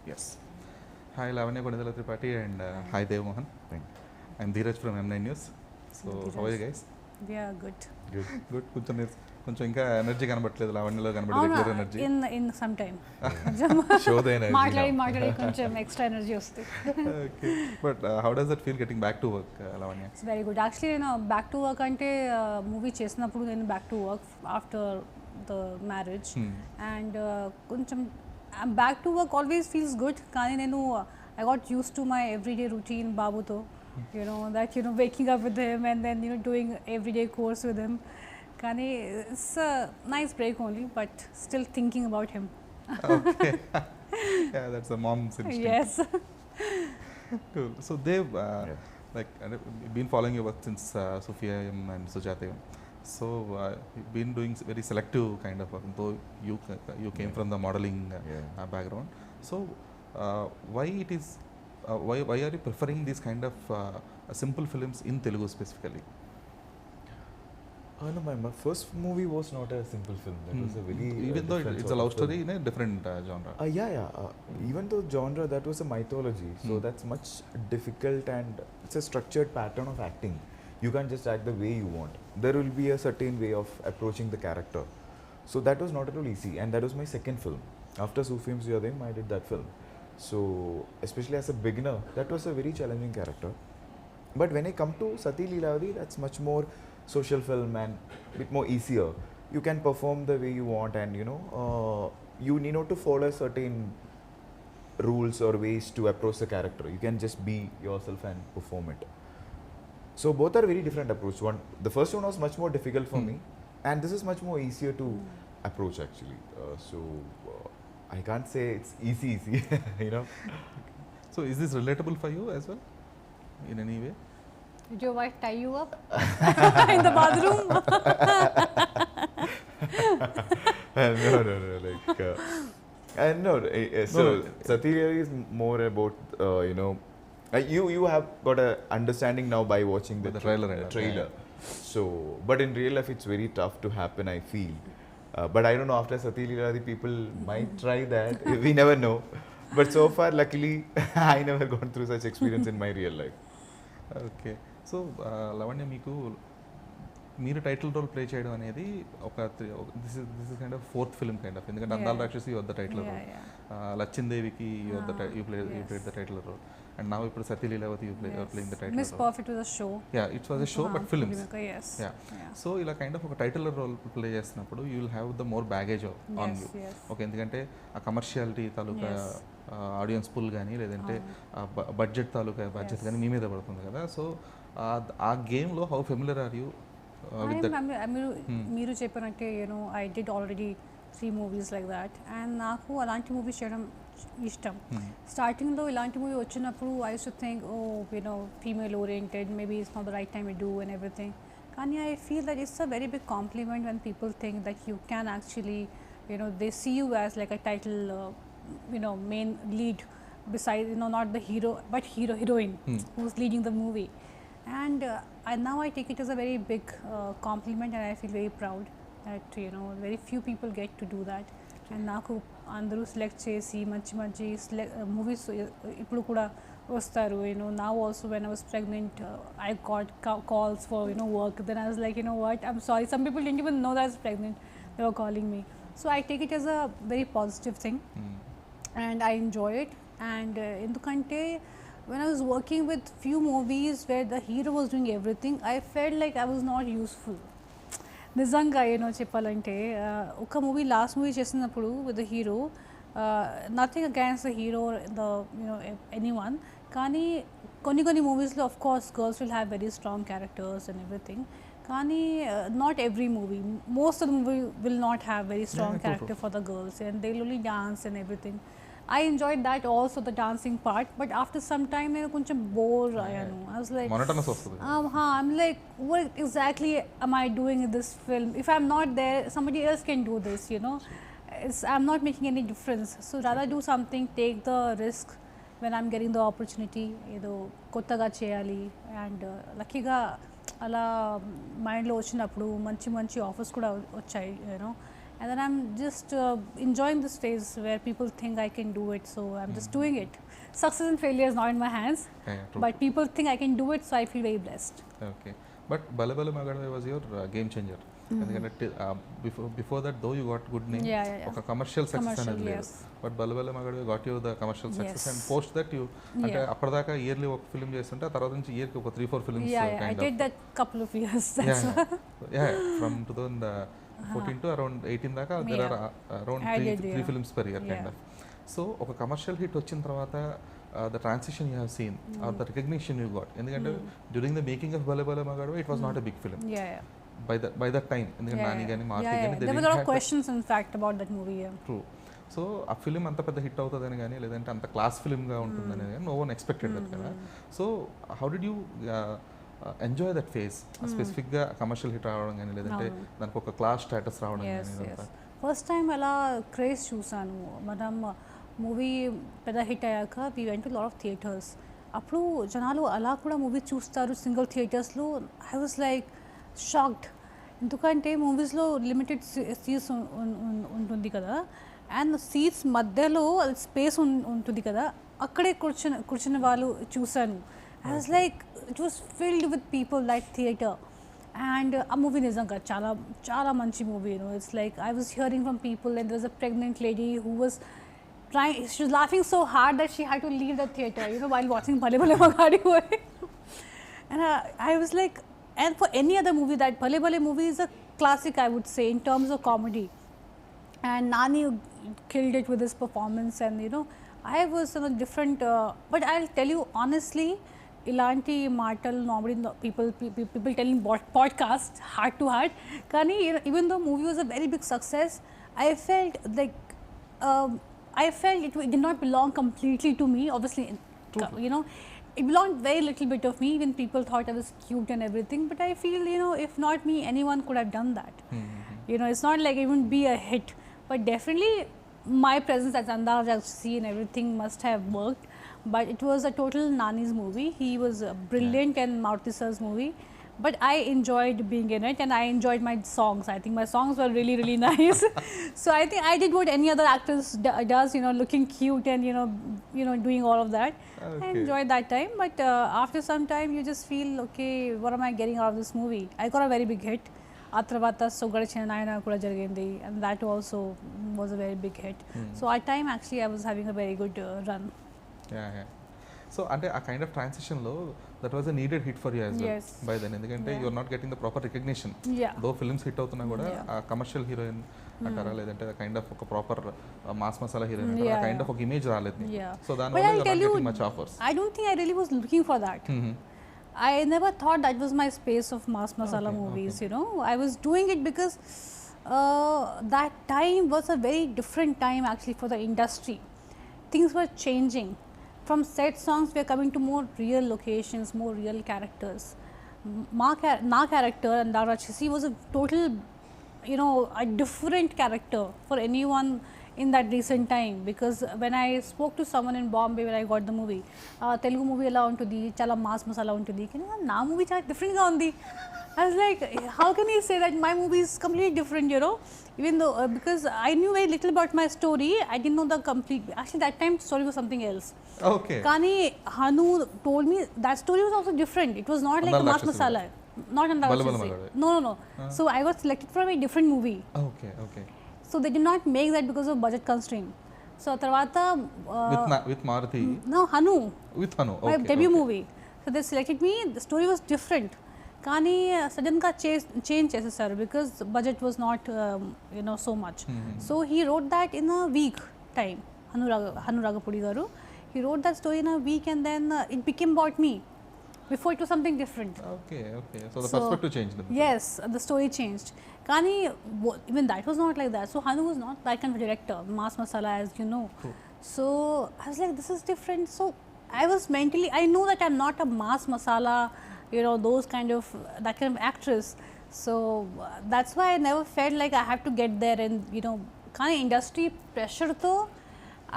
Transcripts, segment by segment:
Yes. Hi, Lavanya Konidela Tripathi and hi, Dev Mohan. I'm Dheeraj from M9 News. So, how are you guys? We are good. Good. కొంచెం ఇంకా energy కనబడట్లేదు లావణ్యలో కనబడే regular energy in some time show the energy మాట్లాడి కొంచెం extra energy వస్తుంది. Okay but how does that feel getting back to work Lavanya? It's very good. Actually నేను back to work అంటే మూవీ చేసినప్పుడు నేను back to work after the marriage and కొంచెం back to work always feels good. కానీ నేను I got use to my everyday routine బాబుతో, waking up with him and then doing everyday course with him. Kani, it's a nice break only, but still thinking about him. Okay. Yeah, that's a mom's instinct. Yes. Cool. So they've been following your work since Sophia and Sujata. So you've been doing very selective kind of work, though you came from the modeling background. So why are you preferring these kind of simple films in Telugu specifically? No, my first movie was not a simple film. That was a very even though it's a love story in a different genre. Even though genre, that was a mythology, so that's much difficult and it's a structured pattern of acting. You can't just act the way you want. There will be a certain way of approaching the character. So that was not at all easy, and that was my second film. After Sufim's Yadem, I did that film. So especially as a beginner, that was a very challenging character. But when I come to Sathi Leelavathi, that's much more social film and a bit more easier. You can perform the way you want, and you need not to follow certain rules or ways to approach the character. You can just be yourself and perform it. So both are very different approach. The first one was much more difficult for me, and this is much more easier to approach actually. I can't say it's easy, So is this relatable for you as well in any way? Did your wife tie you up in the bathroom? No. So Sathi is more about you have got a understanding now by watching the trailer. Yeah. So, but in real life, it's very tough to happen, I feel. But I don't know, after Sathi Leelavathi, people might try that. We never know. But so far, luckily, I never gone through such experience in my real life. Okay. So Lavanya, మీరు title role play చేయడం అనేది this is kind of fourth film kind of, ఎందుకంటే Andala Rakshasi you are the title role, లచ్చిందేవికి you played the title role, and now ఇప్పుడు Sati Leelavathi you playing the title role. Miss Perfect was a show. Yeah, it was a show, but films. Yes. Yeah. So ఇలా kind of ఒక title role play చేస్తున్నప్పుడు you will have the more baggage on you. Okay, ఎందుకంటే ఆ commerciality తాలూకా audience pull కానీ లేదంటే budget తాలూకా budget కానీ మీ మీద పడుతుంది కదా. సో ఆ గేమ్లో how familiar are you with that? మీరు చెప్పినట్టే I did already 3 movies like that, and నాకు అలాంటి మూవీస్ చేయడం ఇష్టం. స్టార్టింగ్లో ఇలాంటి మూవీ వచ్చినప్పుడు I use to think female oriented, maybe it's not the right time to do and everything. కానీ I feel that it's a very big compliment when people think that you can actually they see you as like a title main lead besides not the hero but heroine who's leading the movie. And now I take it as a very big compliment, and I feel very proud that very few people get to do that. And నాకు అందరూ select చేసి మంచి movies ఇప్పుడు కూడా వస్తారు. now also when I was pregnant, I got calls for work. Then I was like, what, I'm sorry, some people didn't even know that I was pregnant, they were calling me. So I take it as a very positive thing, and I enjoy it. And ఎందుకంటే when I was working with few movies where the hero was doing everything, I felt like I was not useful. నిజంగా చెప్పాలంటే ఒక movie last movie చేసినప్పుడు with the hero, nothing against the hero the anyone, కానీ కొన్ని మూవీస్లో of course girls will have very strong characters and everything, కానీ not every movie, most of the movie will not have very strong character for the girls, and they will only dance and everything. I enjoyed that also, the dancing part, but after some time నేను కొంచెం bore అయ్యాను. I was like, I'm like, what exactly am I doing in this film? If I'm not there, somebody else can do this, I'm not making any difference. So rather do something, take the risk when I'm getting the opportunity, ఏదో కొత్తగా చేయాలి. And లక్కీగా అలా మైండ్లో వచ్చినప్పుడు మంచి offers కూడా వచ్చాయి, and then I'm just enjoying this phase where people think I can do it, so I'm just doing it. Success and failure is not in my hands, True. but people think I can do it, so I feel very blessed. Okay, but Bale Bale Magade was your game changer. ఎందుకంటే before that though you got good name, ఒక commercial success అనేది లేదు. But Bhale Bhale Magadivoy got you the commercial success and post that you అంటే అప్పటిదాకా yearly ఒక film చేస్తుంటే ఆ తర్వాత నుంచి ఇయర్కి ఒక 3-4 films I did that couple of years. From 2014 to around 18 దాకా there are around 3 films per year kind of. So ఒక కమర్షియల్ హిట్ వచ్చిన తర్వాత the transition you have seen or the recognition you got, ఎందుకంటే during the making of Bale Bale Magadu it was not a big film. By that time, ఎందుకంటే నాని గాని మార్తి గాని there were a lot of questions in fact about that movie. True. So ఆ film అంత పెద్ద hit అవుతుందని కానీ లేదంటే అంత క్లాస్ ఫిలింగా ఉంటుందని కానీ నో వన్ ఎక్స్పెక్టెడ్ దట్ కదా. So how did you enjoy that phase, స్పెసిఫిక్గా కమర్షియల్ హిట్ రావడం కానీ లేదంటే దానికి ఒక క్లాస్ స్టేటస్ రావడం కానీ? ఫస్ట్ టైం అలా క్రేజ్ చూసాను. మనం మూవీ పెద్ద హిట్ అయ్యాక we went to lot of theatres. అప్పుడు జనాలు అలా కూడా మూవీ చూస్తారు సింగిల్ థియేటర్స్లో. ఐ వాజ్ లైక్ షాక్డ్, ఎందుకంటే మూవీస్లో లిమిటెడ్ సీట్స్ ఉంటుంది కదా, అండ్ సీట్స్ మధ్యలో స్పేస్ ఉంటుంది కదా, అక్కడే కూర్చున్న వాళ్ళు చూశాను. I was like it was filled with people like theatre. And ఆ మూవీ నిజంగా చాలా చాలా మంచి movie. It's like I was hearing from people and there was a pregnant lady who was she was laughing so hard that she had to leave the theater, while watching Bale Bale Magadi. And I was like, and for any other movie, that Bale Bale movie is a classic, I would say, in terms of comedy. And Nani killed it with his performance, and I was on a different. But I'll tell you honestly, ilanti matal normally people telling podcast heart to heart. Kani even though movie was a very big success, I felt like. I felt it did not belong completely to me. Obviously, it belonged very little bit of me. Even people thought I was cute and everything. But I feel, if not me, anyone could have done that. It's not like it wouldn't be a hit. But definitely, my presence as Andaz, and everything must have worked. But it was a total Nani's movie. He was brilliant, and Maruti sir's movie. But I enjoyed being in it, and I enjoyed my songs. I think my songs were really, really nice. So I think I did what any other actors does, looking cute and doing all of that. Okay. I enjoyed that time. But after some time, you just feel, okay, what am I getting out of this movie? I got a very big hit. Atravata Sogadachina Nayana Kuda Jarigindi, and that also was a very big hit. So at time, actually, I was having a very good run. Yeah. So అంటే ఆ kind of ట్రాన్సిషన్లో that was a needed hit for you as well by then, ఎందుకంటే you're not getting the proper recognition. Though films hit అవుతున్నా కూడా ఆ commercial heroine అంటారా లేదంటే kind of ఒక ప్రాపర్ మాస్ మసాలా హీరోయిన్ అంటారా, కైండ్ ఆఫ్ ఒక ఇమేజ్ రాలేదు. సో దానివల్ల you are not getting much offers. I don't think I really was looking for that. I never thought that was my space of mass masala movies. I was doing it because that time was a very different time actually for the industry. Things were changing. From set songs, we are coming to more real locations, more real characters. Na character and Darachisi was a total, a different character for anyone in that recent time. Because when I spoke to someone in Bombay when I got the movie, Telugu movie ela untudi, chala mass masala untudi. Na movie chala different ga undi. I was like, how can you say that my movie is completely different, even though, because I knew very little about my story, I didn't know the complete, actually that time story was something else. Okay. Kani Hanu told me that story was also different. It was not like a mass masala. Not an No. So I was selected for a different movie. Okay. So they did not make that because of budget constraint. So Tarvata with Maruti? No, Hanu. With Hanu. My debut movie. So they selected me. The story was different. కానీ సడన్గా change చేసేసారు because budget was not so much. So he wrote that in a week time. Hanu Raghavapudi garu, he wrote that story in a week and then it became about me. Before it was something different. Okay. So the perspective changed. Yes, the story changed. Kani, even that was not like that. So Hanu was not that kind of director, mass masala, as you know. True. So I was like, this is different. So I was mentally, I know that I'm not a mass masala, those kind of, that kind of actress. So that's why I never felt like I have to get there. And Kani industry pressure though,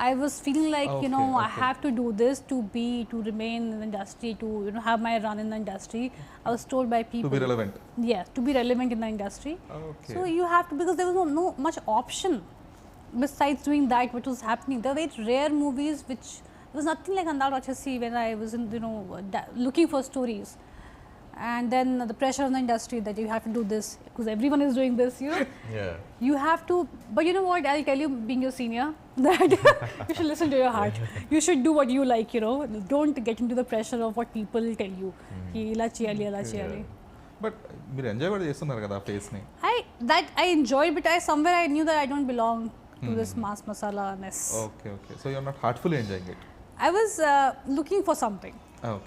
I was feeling like, Okay, I okay. have to do this to remain in the industry, to, have my run in the industry. I was told by people. To be relevant. Yeah, to be relevant in the industry. Okay. So you have to, because there was no much option besides doing that, what was happening. There were very rare movies which, there was nothing like Andal Rakshasi when I was in, looking for stories. And then the pressure on the industry that you have to do this because everyone is doing this, Yeah. You have to, but you know what, I'll tell you, being your senior, that you should listen to your heart. You should do what you like, Don't get into the pressure of what people tell you. Ki ila cheyali, ila cheyali. But మీరు enjoy కూడా చేస్తున్నారు కదా ఆ ఫేస్ని. I enjoyed, but somewhere I knew that I don't belong to this mass masala-ness. Okay okay so you are not heartfully enjoying it. I was looking for something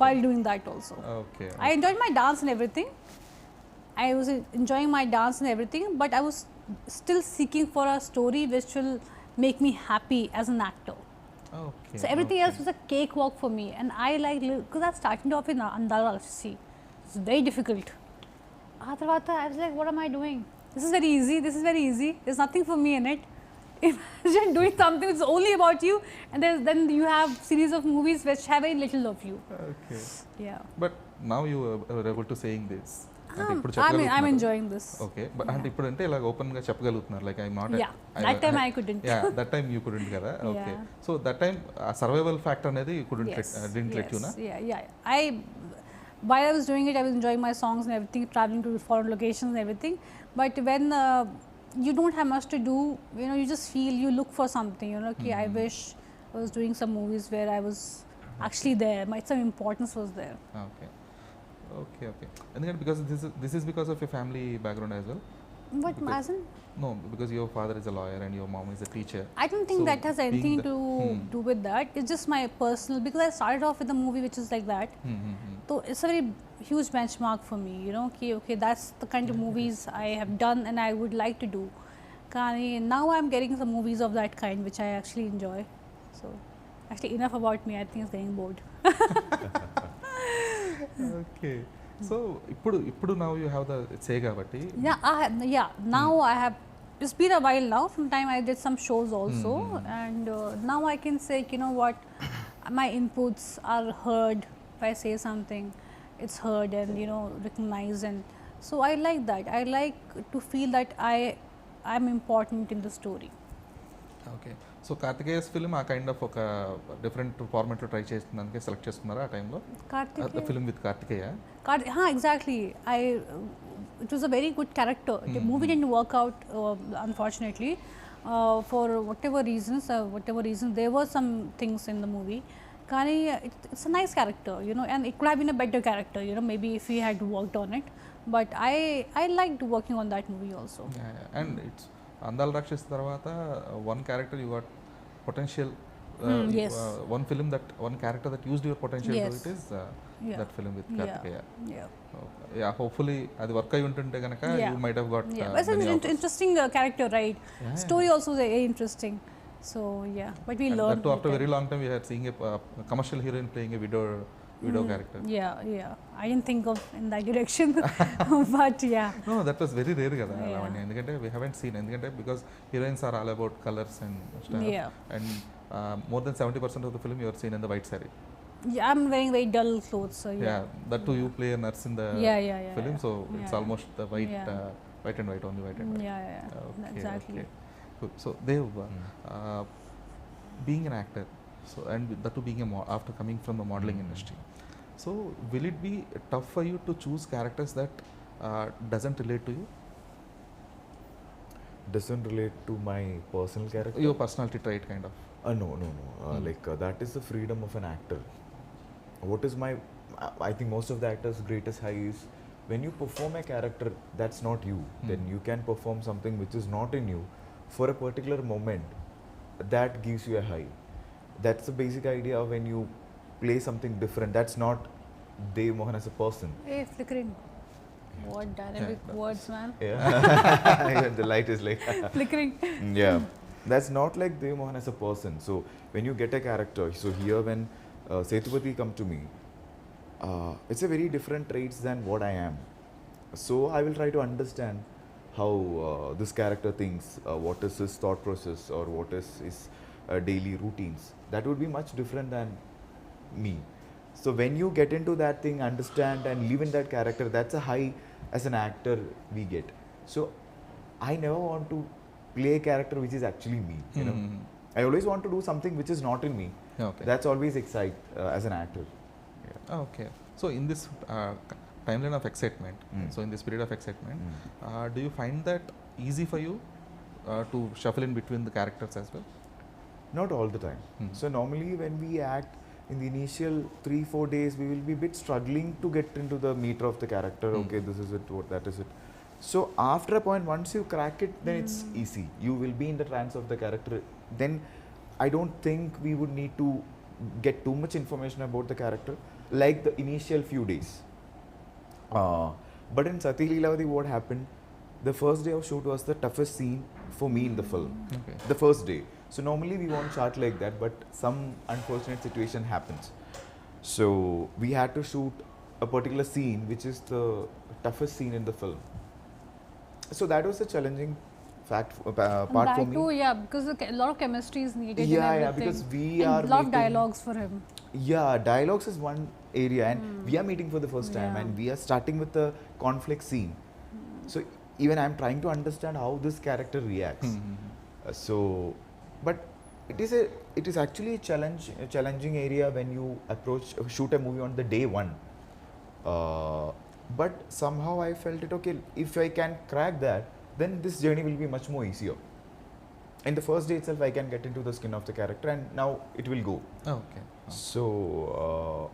while doing that also. Okay. I enjoyed my dance and everything. I was enjoying my dance and everything, but I was still seeking for a story which will make me happy as an actor. Okay. So everything else was a cakewalk for me, and I because I started off in Andal Rakshasi. It's very difficult. After that, I was like, what am I doing? This is very easy. This is very easy. There's nothing for me in it. Imagine doing something that's only about you, and then you have series of movies which have very little of you. Okay. Yeah. But now you are able to saying this. I'm enjoying this. Okay. But అంటే ఇప్పుడు అంటే ఇలా open గా చెప్పగలుగుతున్నారు like I not. Yeah. That time I couldn't. Yeah. That time you couldn't కదా. Okay. Yeah. So that time survival factor అనేది you couldn't didn't let you na. Yeah. While I was doing it, I was enjoying my songs and everything, traveling to foreign locations and everything. But when you don't have much to do, you just feel, you look for something, I wish I was doing some movies where I was actually there, some importance was there. Okay. And because this is because of your family background as well? What, as in? No, because your father is a lawyer and your mom is a teacher. I don't think So that has anything being to do with that. It's just my personal, because I started off with a movie which is like that. So it's a very huge benchmark for me, okay, that's the kind of movies I have done and I would like to do. Now I'm getting some movies of that kind which I actually enjoy. So actually enough about me, I think it's getting bored. Okay. So ఇప్పుడు now you have the say kabatti. Now I have, it's been a while now. From time I did some shows also, and now I can say, what, my inputs are heard. If I say something, it's heard and recognized, and so I like that. I like to feel that I'm important in the story. Okay. So Karthikeya's film ఆ kind of ఒక different ఫార్మాట్లో try చేస్తున్నందుకే select చేసుకున్నారా ఆ టైంలో? Film with Karthikeya. Exactly. It was a very good character. The movie didn't work out, unfortunately, for whatever reasons. There were some things in the movie. Kani, it's a nice character, and it could have been a better character, maybe if he had worked on it. But I liked working on that movie also. Yeah. And it's Andal Rakshas tarvata one character you got potential. Yes. One character that used your potential Yes. to it is Yeah. that film with Kartikeya. Yeah. Yeah, hopefully అది work అయి ఉంటుంటే కనుక you might have got but it's an interesting character, right? Story also is very interesting. So yeah, but we learned. That too, after a very long time we had seeing a commercial heroine playing a widow character. Yeah. I didn't think of in that direction, but yeah. No, that was very rare kada Lavanya. Endukante we haven't seen, endukante because heroines are all about colors and stuff. Yeah. And more than 70% of the film you are seen in the white saree. Yeah, I'm wearing very dull clothes, so yeah. That too, you play a nurse in the film, so it's almost the white and white, only white and white. Yeah. Okay, Exactly. okay. Good. So Dev, being an actor, so and that too being after coming from the modeling industry, so will it be tough for you to choose characters that doesn't relate to you? Doesn't relate to my personal character? Your personality trait, kind of. No. Like that is the freedom of an actor. What is my, I think most of the actors' greatest high is when you perform a character that's not you, then you can perform something which is not in you for a particular moment. That gives you a high. That's the basic idea of when you play something different. That's not Dev Mohan as a person. Hey, flickering. What dynamic words, man. Yeah. The light is like Flickering. Yeah. That's not like Dev Mohan as a person. So when you get a character, so here when Sethupathi come to me, it's a very different traits than what I am. So I will try to understand how this character thinks, what is his thought process, or what is his daily routines. That would be much different than me. So when you get into that thing, understand and live in that character, that's a high as an actor we get. So I never want to play a character which is actually me. You know, I always want to do something which is not in me. Okay. That's always excite as an actor. Okay. So in this timeline of excitement, so in this period of excitement, do you find that easy for you to shuffle in between the characters as well? Not all the time. So normally when we act in the initial 3-4 days, we will be a bit struggling to get into the meter of the character. Okay, this is it, that is it. So after a point, once you crack it, then it's easy. You will be in the trance of the character. Then I don't think we would need to get too much information about the character like the initial few days. But in Sathi Leelavathi, what happened? The first day of shoot was the toughest scene for me in the film. Okay. The first day. So normally we won't start like that, but some unfortunate situation happens. So we had to shoot a particular scene, which is the toughest scene in the film. So that was a challenging part for me. Too, yeah, because a lot of chemistry is needed. Yeah, because we are a lot of dialogues for him. Yeah, dialogues is one area, and we are meeting for the first time, and we are starting with the conflict scene. So even I'm trying to understand how this character reacts. But it is actually a challenging area when you shoot a movie on the day one. But somehow I felt it, okay, if I can crack that, then this journey will be much more easier. In the first day itself, I can get into the skin of the character, and now it will go. Okay. So,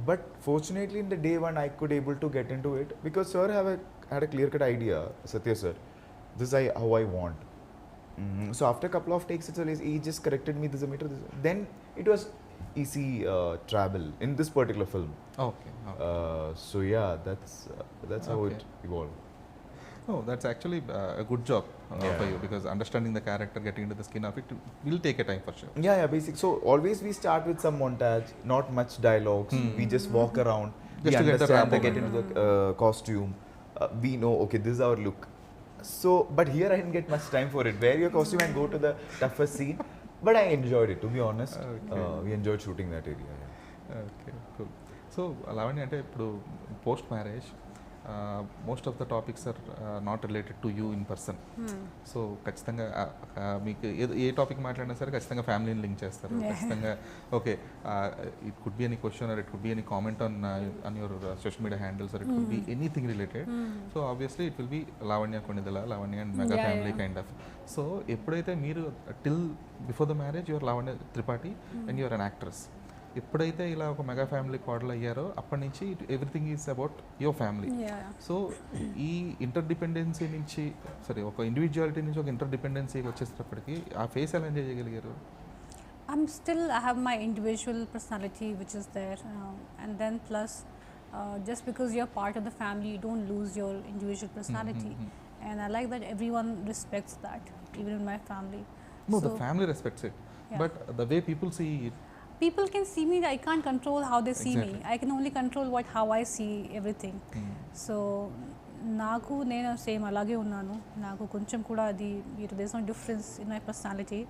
but fortunately, in the day one, I could able to get into it because sir had a clear-cut idea, Satya sir. This is how I want. So after a couple of takes, he just corrected me. This is a meter. Then it was easy travel in this particular film. Okay. So yeah, that's how it evolved. Oh, that's actually a good job for you, because understanding the character, getting into the skin of it will take a time for sure. Yeah, basic. So always we start with some montage, not much dialogues. We just walk around. Just we to understand, get into the costume. We know, okay, this is our look. So, but here I didn't get much time for it. Wear your costume and go to the toughest scene. But I enjoyed it, to be honest. We enjoyed shooting that area. Okay, cool. So, Lavanya, ante ippudu post marriage, most of the topics are not related to you in person. So, ఖచ్చితంగా మీకు ఏ topic మాట్లాడినా సరే ఖచ్చితంగా ఫ్యామిలీని link చేస్తారు. ఖచ్చితంగా okay, it could be any question or it could be any comment on your social media handles or it could be anything related. So obviously it will be Lavanya Konidela, Lavanya and mega family kind of. So ఎప్పుడైతే మీరు till before the marriage your Lavanya Tripathi and your an actress, ఎప్పుడైతే ఇలా ఒక mega family కోడలు అయ్యారో అప్పటి నుంచి everything is about your family. So ఈ ఇంటర్డిపెండెన్సీ నుంచి ఒక ఇండివిజువాలిటీ నుంచి ఒక ఇంటర్డిపెండెన్సీకి వచ్చేటప్పటికి ఆ ఫేస్ ఎలా ఎంజాయ్ చేయగలిగారు? I have my individual personality which is there, and then plus just because you're part of the family, you don't lose your individual personality. And I like that everyone respects that, even in my family. No, the family respects it, but the way people see it, people can see me, I can't control how they see me. I can only control how I see everything. So నాకు నేను same అలాగే ఉన్నాను. నాకు కొంచెం కూడా అది there is no difference in my personality.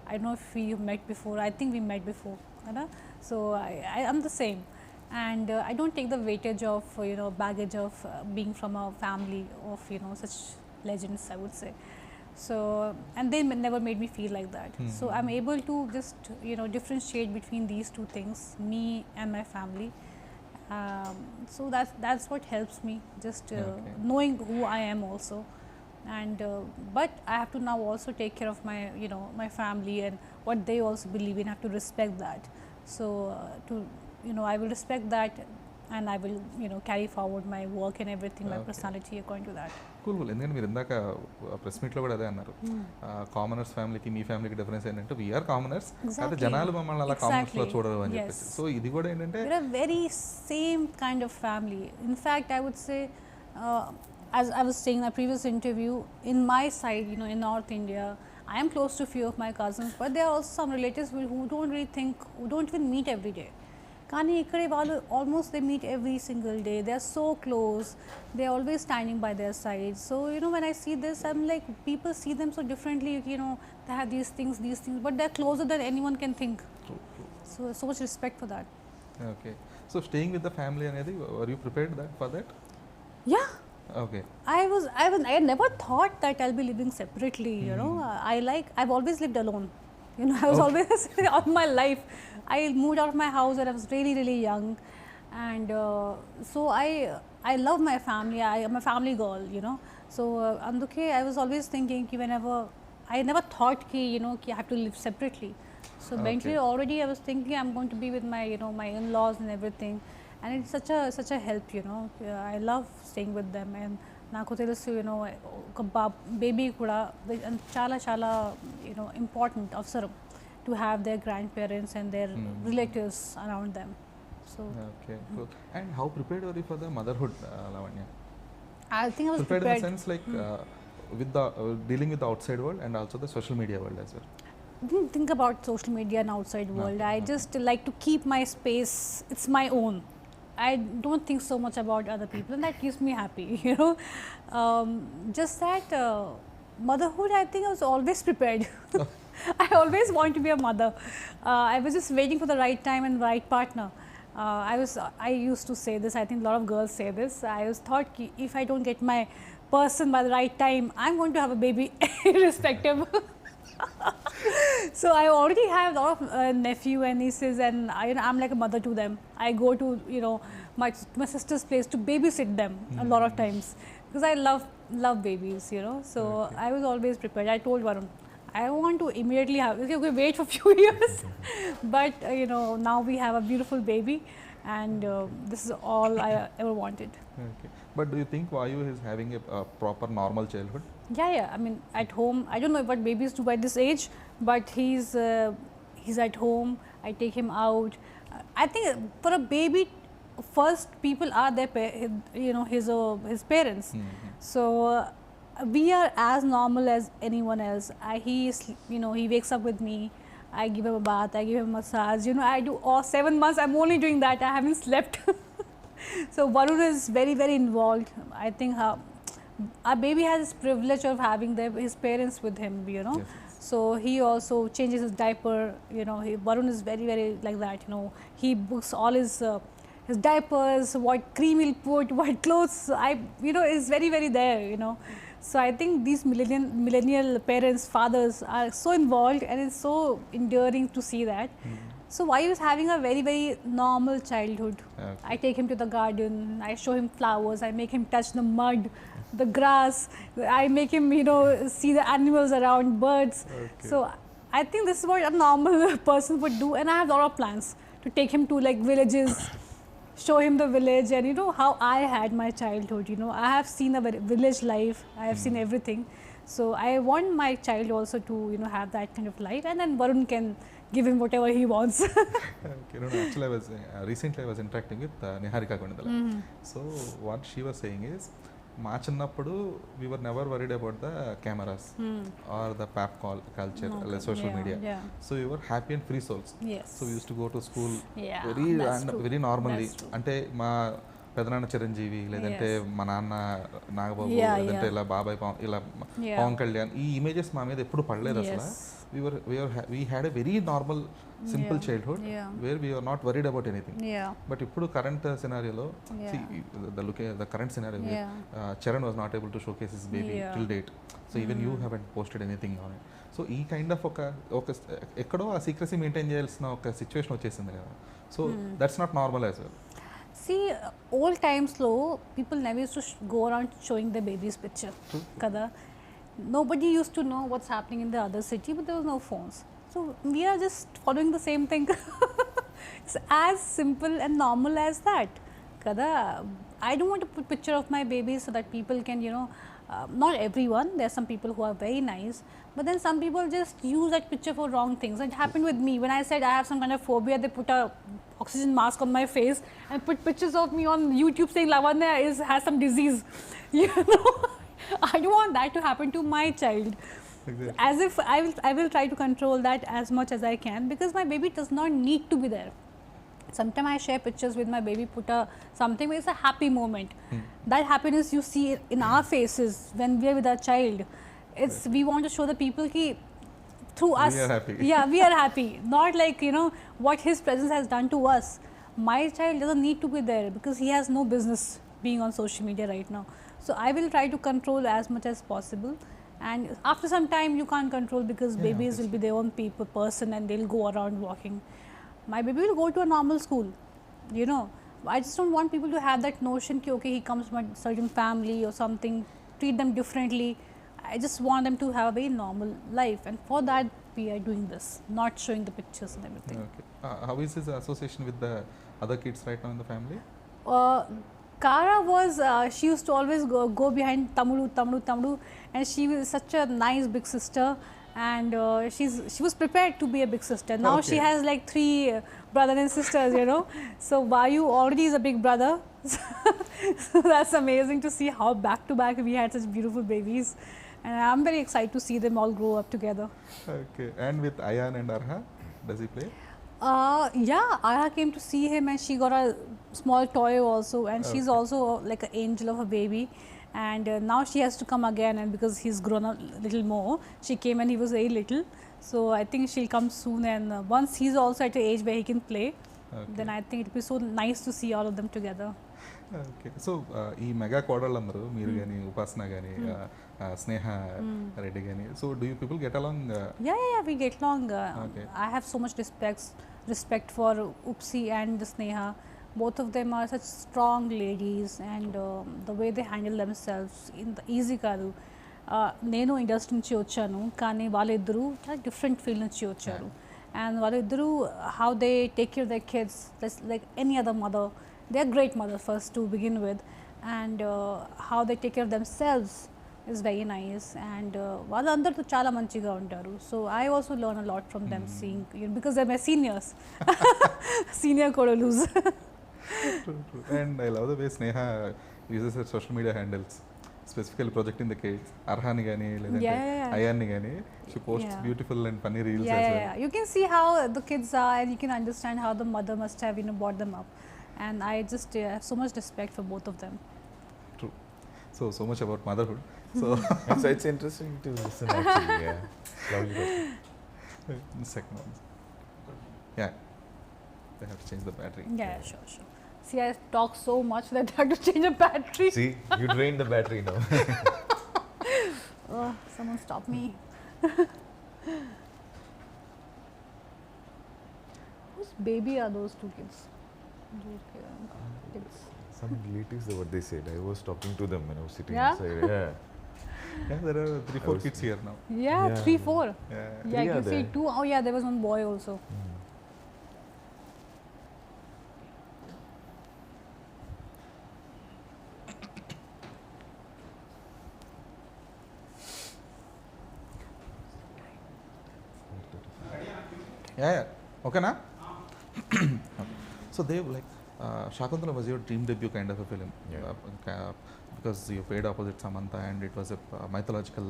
I don't know if we met before. I think we met before, కదా. So I'm the same, and I don't take the weightage of baggage of being from a family of such legends, I would say. So, and they never made me feel like that. So I'm able to just differentiate between these two things, me and my family. So that's what helps me, just knowing who I am also. And but I have to now also take care of my my family and what they also believe in. I have to respect that. So I will respect that, and I will carry forward my work and everything, my personality according to that. Cool. ఎందుకంటే మీరు ఇందాక press మీట్లో కూడా అదే అన్నారు, commoners ఫ్యామిలీకి మీ ఫ్యామిలీకి difference ఏంటంటే వీఆర్ కామనర్స్, అయితే జనాలు మమ్మల్ని అలా కామనర్స్లో చూడరు అని చెప్పేసి. సో ఇది కూడా ఏంటంటే very same kind of family. In fact, I would say, as I was saying in a previous interview, in my side, in North India, I am close to few of my cousins, but there are also some relatives who don't really think, who don't even meet every day. కానీ ఇక్కడ వాళ్ళు almost they meet every single day. They are so close. They are always standing by their side. So when I see this, I'm like, people see them so differently. They have these things, but they're closer than anyone can think. True, true. So much respect for that. Okay. So staying with the family అనేది, were you prepared for that? Yeah. Okay. I never thought that I'll be living separately. I've always lived alone. I was always all my life. I moved out of my house when I was really, really young, and so I love my family. I am a family girl. So anduke I was always thinking ki whenever I never thought ki I have to live separately. So mentally already I was thinking I'm going to be with my my in-laws and everything, and it's such a help. I love staying with them, and నాకు తెలుసు ఒక baby కూడా చాలా చాలా important అవసరం to have their grandparents and their relatives around them. So okay, cool. And how prepared were you for the motherhood, Lavanya? I think I was prepared in the sense like with the dealing with the outside world and also the social media world as well. Didn't think about social media and outside world. I just like to keep my space. It's my own. I don't think so much about other people, and that keeps me happy. Just that motherhood, I think I was always prepared. I always want to be a mother. I was just waiting for the right time and right partner. I used to say this. I think a lot of girls say this. I was thought if I don't get my person by the right time, I'm going to have a baby, irrespective. So I already have a lot of nephew and nieces, and I'm like a mother to them. I go to my sister's place to babysit them a lot of times because I love babies. So I was always prepared. I told Varun, I want to immediately have. Okay, wait for a few years, but now we have a beautiful baby, and this is all I ever wanted. Okay, but do you think Vayu is having a proper normal childhood? Yeah. I mean, at home, I don't know what babies do by this age, but he's at home. I take him out. I think for a baby, first people are his parents. So we are as normal as anyone else. He wakes up with me. I give him a bath. I give him a massage. I do all 7 months. I'm only doing that. I haven't slept. So Varun is very, very involved. I think our baby has this privilege of having his parents with him. Yes. So he also changes his diaper. Varun is very, very like that. He books all his diapers, what cream he'll put, what clothes. Is very, very there. So I think these millennial parents, fathers are so involved, and it's so endearing to see that. So Vayu is having a very, very normal childhood. Okay. I take him to the garden, I show him flowers, I make him touch the mud, the grass, I make him see the animals around, birds. Okay. So I think this is what a normal person would do, and I have a lot of plans to take him to like villages, show him the village, and how I had my childhood. I have seen a village life. I have seen everything. So I want my child also to have that kind of life, and then Varun can give him whatever he wants. Okay, actually I was recently I was interacting with Dheeraj Konidela. So what she was saying is, మా చిన్నప్పుడు we were never worried about the cameras or the pap culture, social media. So we were happy and free souls. Yes. So we used to go to school that's true. very normally. అంటే మా పెదనాన్న చిరంజీవి, లేదంటే మా నాన్న నాగబాబు, లేదంటే ఇలా బాబాయ్ ఇలా పవన్ కళ్యాణ్, ఈ ఇమేజెస్ మా మీద ఎప్పుడు పడలేదు అసలు. We had a very normal, simple childhood where we were not worried about anything. But ఇప్పుడు current scenario lo, see the current scenario where Charan was not able to showcase his baby till date. So even you haven't posted anything on it. So ఈ kind of ఒక ఎక్కడో ఆ secrecy maintain చేయాల్సిన ఒక situation వచ్చేసింది కదా. So that's not normal as well. See, old times lo, people never used to go around showing their baby's picture. Kada. Nobody used to know what's happening in the other city, but there was no phones. So we are just following the same thing. It's as simple and normal as that. Kada. I don't want to put picture of my baby so that people can, not everyone. There are some people who are very nice, but then some people just use that picture for wrong things. It happened with me when I said I have some kind of phobia. They put a oxygen mask on my face and put pictures of me on YouTube saying Lavanya has some disease. I don't want that to happen to my child. Exactly. As if I will try to control that as much as I can, because my baby does not need to be there. Sometimes I share pictures with my baby, put something where it's a happy moment. That happiness you see in our faces when we are with our child. It's we want to show the people ki through us. We are happy. Yeah, we are happy. Not like, you know, what his presence has done to us. My child doesn't need to be there because he has no business being on social media right now. So I will try to control as much as possible. And after some time you can't control because babies will be their own person and they'll go around walking. My baby will go to a normal school, you know. I just don't want people to have that notion that okay, he comes from a certain family or something, treat them differently. I just want them to have a very normal life, and for that we are doing this, not showing the pictures and everything. Okay. How is his association with the other kids right now in the family? Kara was, she used to always go behind Tamudu, and she was such a nice big sister, and she was prepared to be a big sister. Now she has like 3 brothers and sisters, you know. So Vayu already is a big brother. So that's amazing to see how back to back we had such beautiful babies, and I'm very excited to see them all grow up together. Okay. And with Ayan and Arha, does he play? Yeah, Ara came to see him and she got a small toy also, and she's also like an angel of a baby, and now she has to come again, and because he's grown a little more, she came and he was very little, so I think she'll come soon, and once he's also at an age where he can play, then I think it'll be so nice to see all of them together. Okay so ఈ mega కోడళ్ళందరూ మీరు కానీ ఉపాసన కానీ స్నేహ రెడ్డి కానీ so do you people get along Yeah, we get along. I have so much respect for Upsi and Sneha. Both of them are such strong ladies, and the way they handle themselves in the easy కాదు. నేను industry నుంచి వచ్చాను, కానీ వాళ్ళిద్దరూ చాలా different field నుంచి వచ్చారు, and వాళ్ళిద్దరూ how they take care of their kids like any other mother. They are great mothers first to begin with, and how they take care of themselves is very nice, and వాళ్ళందరితో చాలా మంచిగా ఉంటారు. So I also learn a lot from them, seeing, you know, because they're my seniors. Senior kodalus. True. And I love the way Sneha uses her social media handles, specifically projecting the kids. Arhani gani ledante Ayanni gani, she posts beautiful and funny reels as well. Yeah. You can see how the kids are, and you can understand how the mother must have, you know, brought them up. And I just have so much respect for both of them. True. So much about motherhood. So it's interesting to listen actually. Yeah. Lovely. Second one. Yeah. They have to change the battery. Yeah, sure. See, I talk so much that I have to change the battery. See, you drained the battery now. Oh, someone stop me. Whose baby are those 2 kids? Some relatives are what they said. I was talking to them when I was sitting Yeah? inside. Yeah, there are 3-4 kids here now. Yeah, 3-4. Yeah. Yeah, you are can see there. 2. Oh yeah, there was one boy also. Yeah. Okay, na? Okay. So they like Shakuntala was your dream debut kind of a film, because you played opposite Samantha, and it was a mythological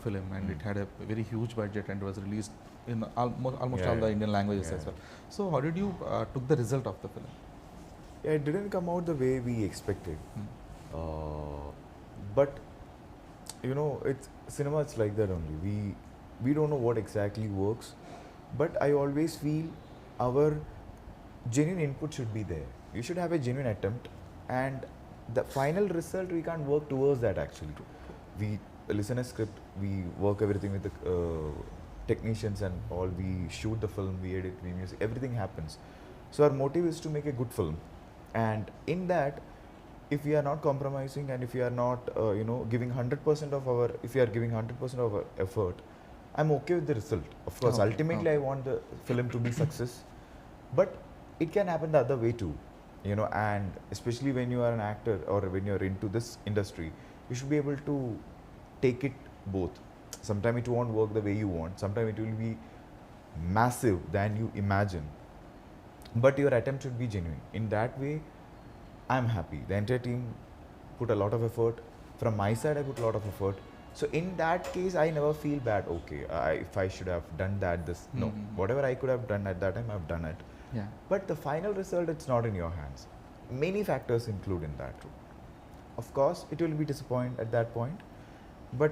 film, and it had a very huge budget, and was released in almost all the Indian languages as well. So how did you took the result of the film? Yeah, it didn't come out the way we expected, but you know, it's cinema. It's like that only. We don't know what exactly works, but I always feel our genuine input should be there. You should have a genuine attempt, and the final result we can't work towards that actually. We listen a script, we work everything with the technicians and all, we shoot the film, we edit, we music, everything happens. So our motive is to make a good film, and in that, if we are not compromising, and if we are not giving 100% of our, if we are giving 100% of our effort, I'm okay with the result. Of course, ultimately I want the film to be success, but it can happen the other way too, you know, and especially when you are an actor or when you're into this industry, you should be able to take it both. Sometimes it won't work the way you want, sometimes it will be massive than you imagine, but your attempt should be genuine. In that way, I'm happy. The entire team put a lot of effort. From my side, I put a lot of effort. So in that case, I never feel bad. Okay, if I should have done that, this no. Whatever I could have done at that time, I've done it. Yeah. But the final result, it's not in your hands. Many factors include in that. Of course, it will be disappointing at that point, but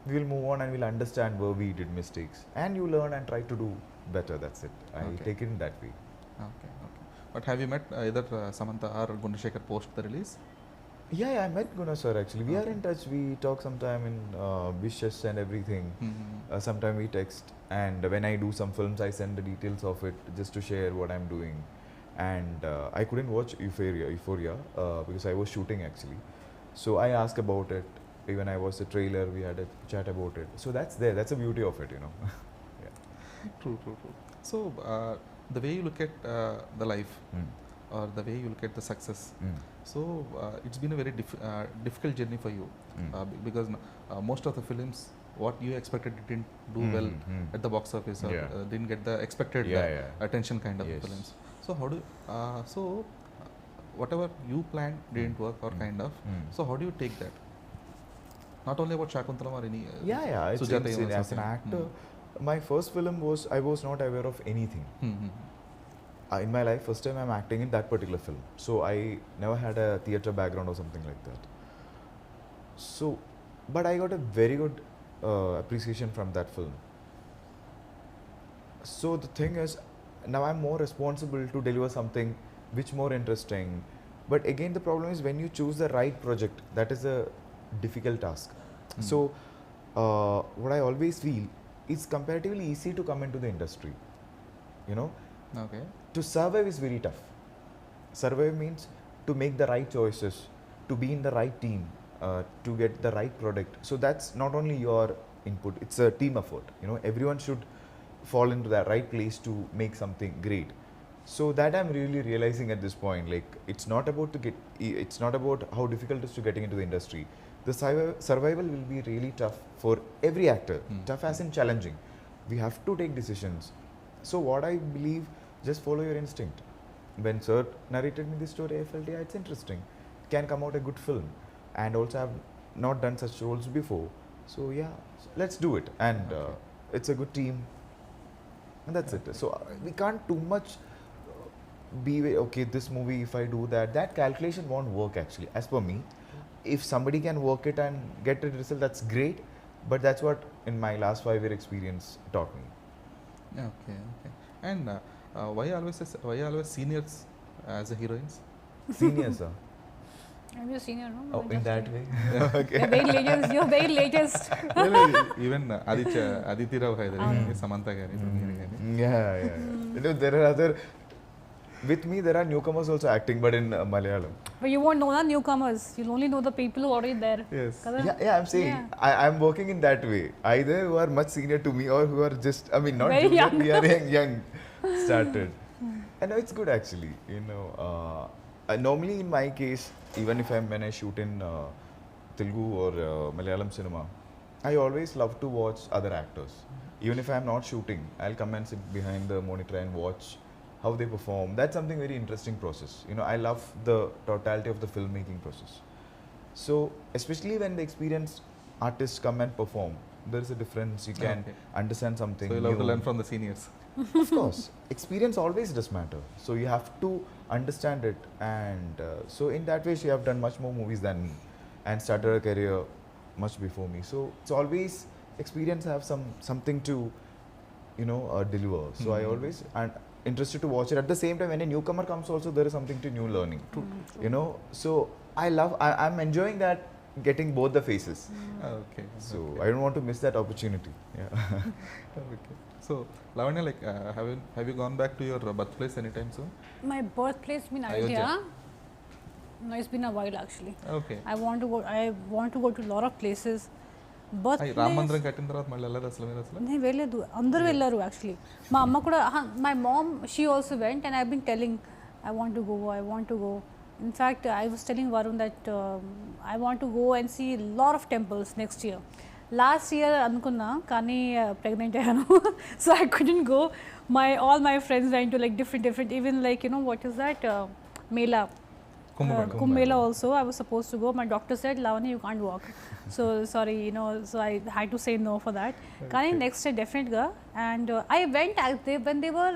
we will move on and we'll understand where we did mistakes, and you learn and try to do better. That's it. I Okay. take it in that way. Okay. Okay. But have you met either Samantha or Gundasekhar post the release? Yeah, I met Guna sir actually. We are Okay. in touch. We talk sometime in wishes and everything. Mm-hmm. Sometime we text, and when I do some films, I send the details of it just to share what I'm doing. And I couldn't watch Euphoria because I was shooting actually. So I asked about it. Even I watched the trailer. We had a chat about it. So that's there. That's the beauty of it, you know. True, true, true. So, the way you look at the life or the way you look at the success, so it's been a very difficult journey for you because most of the films, what you expected, didn't do well at the box office or didn't get the expected attention kind of films. So, how do whatever you planned didn't work or kind of, so how do you take that? Not only about Shakuntalam or any It's Sujata insane. or As an something. actor, my first film was, I was not aware of anything. In my life, first time I'm acting in that particular film. So I never had a theatre background or something like that. So, but I got a very good appreciation from that film. So the thing is, now I'm more responsible to deliver something which more interesting. But again, the problem is when you choose the right project, that is a difficult task. So what I always feel, it's comparatively easy to come into the industry. You know, Okay. to survive is very tough. Survive means to make the right choices, to be in the right team, to get the right product. So that's not only your input, it's a team effort. You know, everyone should fall into that right place to make something great. So that I'm really realizing at this point, like it's not about it's not about how difficult it is to getting into the industry. The survival will be really tough for every actor. Tough as in challenging. We have to take decisions. So what I believe, just follow your instinct. When sir narrated me this story, I felt, yeah, it's interesting. It can come out a good film. And also I've not done such roles before. So yeah, let's do it. And it's a good team. And that's it. So we can't too much be, okay, this movie, if I do that, that calculation won't work actually, as per me. If somebody can work it and get a result, that's great. But that's what in my last 5-year experience taught me. Okay, okay. And why always seniors as a heroines? Seniors, sir. I'm your senior, no? Oh, in that way. You're very latest. You're very latest. Even Aditi Rao Haidari, Samantha Gari, Yeah. You know, there are other. With me, there are newcomers also acting, but in Malayalam. But you won't know the newcomers. You'll only know the people who are already there. Yes. Yeah, I'm saying I'm working in that way. Either who are much senior to me or who are just, I mean, not very junior, young. we are young started. And it's good actually. You know, normally in my case, even if when I shoot in Telugu or Malayalam cinema, I always love to watch other actors. Even if I'm not shooting, I'll come and sit behind the monitor and watch how they perform. That's something very interesting process. You know, I love the totality of the filmmaking process. So, especially when the experienced artists come and perform, there is a difference. You can understand something. So you love to learn from the seniors. Of course, experience always does matter. So you have to understand it, and so in that way, she have done much more movies than me, and started her career much before me. So it's always experience have something to, you know, deliver. So I always interested to watch it. At the same time, when a newcomer comes, also there is something to new learning. You know, so I'm enjoying that, getting both the faces. Okay. So I don't want to miss that opportunity. Yeah. Okay. So Lavanya, like, have you gone back to your birthplace anytime soon? My birthplace in Ayodhya. India. No, it's been a while actually. Okay. I want to go to a lot of places. Birthplace. Rama మందిరం కట్టిన తర్వాత మళ్ళీ వెళ్ళదు అసలు మీరు అసలు? నేను వెళ్ళలేదు, అందరూ వెళ్ళారు యాక్చువల్లీ. మా అమ్మ కూడా, my mom she also went and I been telling I want to go. In fact I was telling Varun that I want to go and see lot of temples next year. Last year అనుకున్నా కానీ pregnant అయ్యాను, so I couldn't go. All my friends went to like different even like you know what is that mela, Kumbh Mela also I was supposed to go. My doctor said, Lavanya, you can't walk. So sorry, you know, so I had to say no for that. Kani next day definitely ga. And I went when they were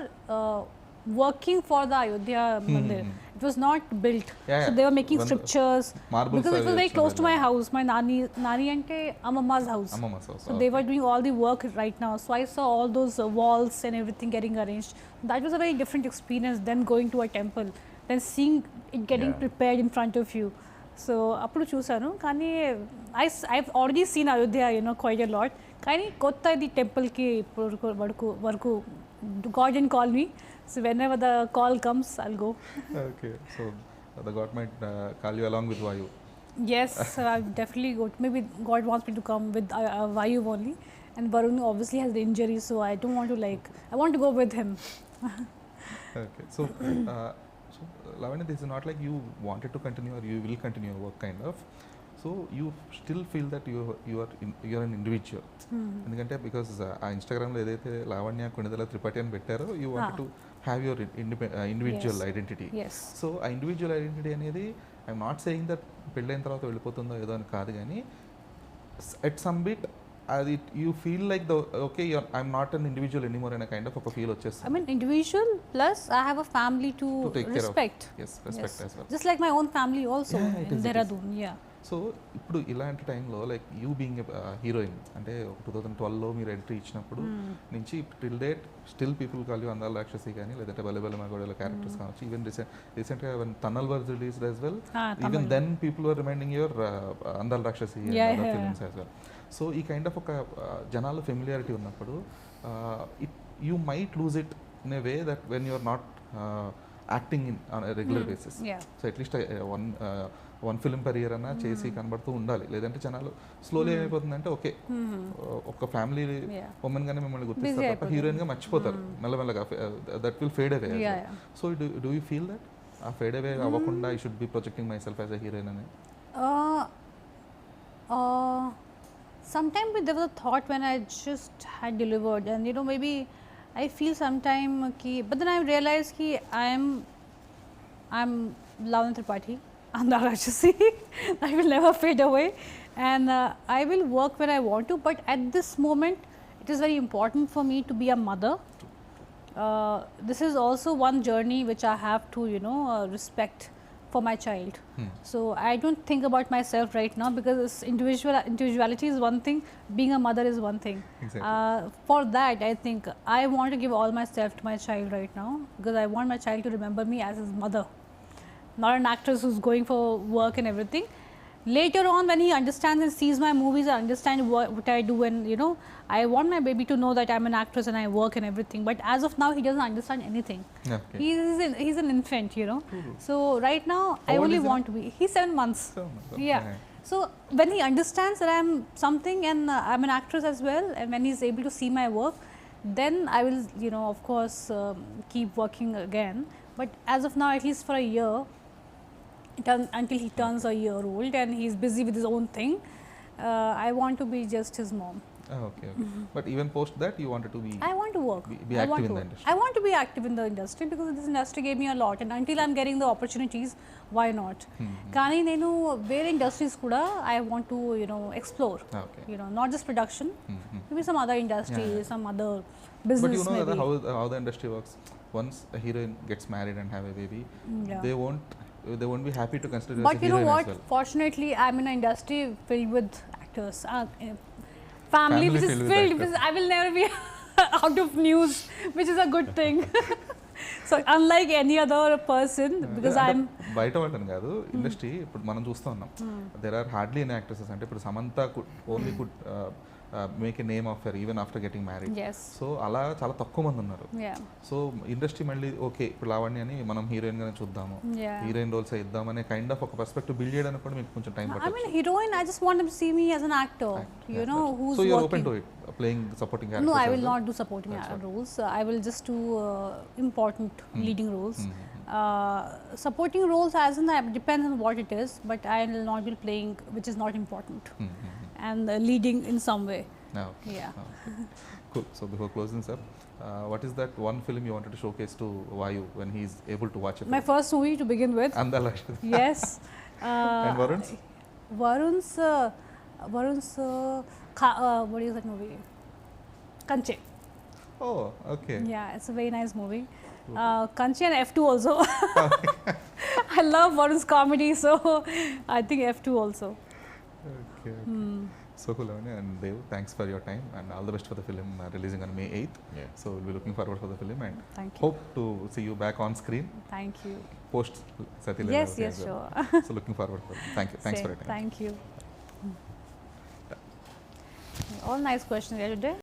working for the Ayodhya Mandir. It was not built. Yeah, So they were making when the scriptures. marbles Because it was are very close to my somewhere house. My nani ante Amamma's house. Amama's house. So they were doing all the work right now. So I saw all those walls and everything getting arranged. That was a very different experience than going to a temple, then seeing it getting prepared in front of you. So appudu chusanu kani I've already seen Ayodhya, you know, quite a lot. Kani kotta di temple ki varaku God didn't call me. So whenever the call comes, I'll go. Okay, so the God might call you along with Vayu. Yes, I'll definitely go. Maybe God wants me to come with Vayu only. And Varun obviously has the injury, so I don't want to I want to go with him. Okay, so Lavanya, this is not like you wanted to continue or you will continue your work kind of. So you still feel that you are an individual. ఎందుకంటే because ఆ ఇన్స్టాగ్రామ్లో ఏదైతే లావణ్య కొణిదెల త్రిపాఠి అని పెట్టారో you want to have your individual identity. So ఆ individual identity అనేది I'm not saying that పెళ్ళైన తర్వాత వెళ్ళిపోతుందో ఏదో అని కాదు, కానీ ఎట్ సమ్ బిట్ అది you feel like the okay I'm not an individual anymore అనే కైండ్ ఆఫ్ ఒక ఫీల్ వచ్చేస్తుంది. I mean individual plus I have a family to take care respect. of. Yes, respect as well. Just like my own family also in Dehradun. Yeah. So ఇప్పుడు ఇలాంటి టైంలో like you being heroine అంటే 2012లో మీరు entry ఇచ్చినప్పుడు నుంచి till date still people call you అందాల రాక్షసి కానీ లేదంటే బలబల మగోడల క్యారెక్టర్స్ కావచ్చు. ఈవెన్ రీసెంట్గా తన్నల్ was released as well, even then people were reminding your Andala Rakshasi films as well. So ఈ కైండ్ ఆఫ్ ఒక జనాల ఫెమిలియారిటీ ఉన్నప్పుడు you might lose it in a way that when you are not acting in on regular basis. So at least one film per year అన్నా చేసి కనబడుతూ ఉండాలి, లేదంటే జనాలు స్లోలీ ఏమైపోతుందంటే ఓకే ఒక ఫ్యామిలీ ఉమెన్ గానే మిమ్మల్ని గుర్తిస్తారు తప్ప హీరోయిన్ గా మర్చిపోతారు మెల్లమెల్లగా. That will fade away. So do you feel that ఆ ఫేడ్ అవే అవ్వకుండా I should be projecting my self as a heroine అని? Sometimes there was a thought when I just had delivered, and you know, maybe I feel sometime but then I realized I'm Lavanya Tripathi, Andhra Rakshasi. That will never fade away, and I will work when I want to, but at this moment it is very important for me to be a mother. This is also one journey which I have to, you know, respect for my child. So I don't think about myself right now because individuality is one thing, being a mother is one thing. Exactly. For that I think I want to give all myself to my child right now because I want my child to remember me as his mother, not an actress who's going for work and everything. Later on when he understands and sees my movies, I understand what I do, and you know, I want my baby to know that I'm an actress and I work and everything, but as of now he doesn't understand anything. Okay. He's an infant, you know. So right now How I old only is he want to be, he's 7 months. 7 months. Yeah. So when he understands that I'm something and I'm an actress as well, and when he's able to see my work, then I will, you know, of course keep working again. But as of now, at least for a year, until he turns a year old and he's busy with his own thing, I want to be just his mom. Okay. But even post that you wanted to be I want to work. be I active want in to the work. industry. I want to be active in the industry because this industry gave me a lot, and until I'm getting the opportunities, why not? Kani nenu very industries kuda I want to, you know, explore. Okay. You know, not just production, maybe some other industry, some other business. But you know maybe. how the industry works. Once a heroine gets married and have a baby, they won't be happy to consider you But as a you know heroine what? as well. Fortunately, I'm in an industry filled with actors. Family which is filled with filled, actors. because I will never be out of news, which is a good thing. So unlike any other person, because I'm బయట వాళ్ళని కాదు, industry ఇప్పుడు మనం చూస్తూ ఉన్నాం. There are hardly any actresses. అంటే ఇప్పుడు Samantha only could make a name of her even after getting married. yes, so అలా చాలా తక్కువ మంది ఉన్నారు. yeah, సో ఇండస్ట్రీ మళ్ళీ ఓకే ఇప్పుడు లావణ్యని మనం హీరోయిన్ గానే చూద్దాము, yeah. హీరోయిన్ రోల్స్ ఇద్దామనే కైండ్ ఆఫ్ ఒక పర్స్పెక్టివ్ బిల్డ్ చేయడానికి కూడా మీకు కొంచెం టైం I పడుతుంది. mean, heroine. I just want them to see me as an actor. You know, who's So you're working. open to it, playing supporting characters? No, I as will well? not do supporting That's right. roles. I will just do important leading roles. Supporting roles, as in that depends on what it is, but I will not be playing which is not important, and leading in some way. Okay. Yeah. Cool. So before closing, sir, what is that one film you wanted to showcase to Vayu when he's able to watch it? My first movie to begin with. Andala. Yes. And Varun's? Varun's what is that movie? Kanche. Oh, okay. Yeah, it's a very nice movie. Kanchi and F2 also. I love Varun's comedy, so I think F2 also. Okay. So cool, Lavanya and Dev, thanks for your time and all the best for the film releasing on May 8th. Yeah. So we'll be looking forward for the film and Thank you. hope to see you back on screen Thank you. post Sathi Yes, Leelavathi yes, as well. sure. So looking forward for it. Thank you. Thanks Same. for your time. Thank you. All nice questions here today.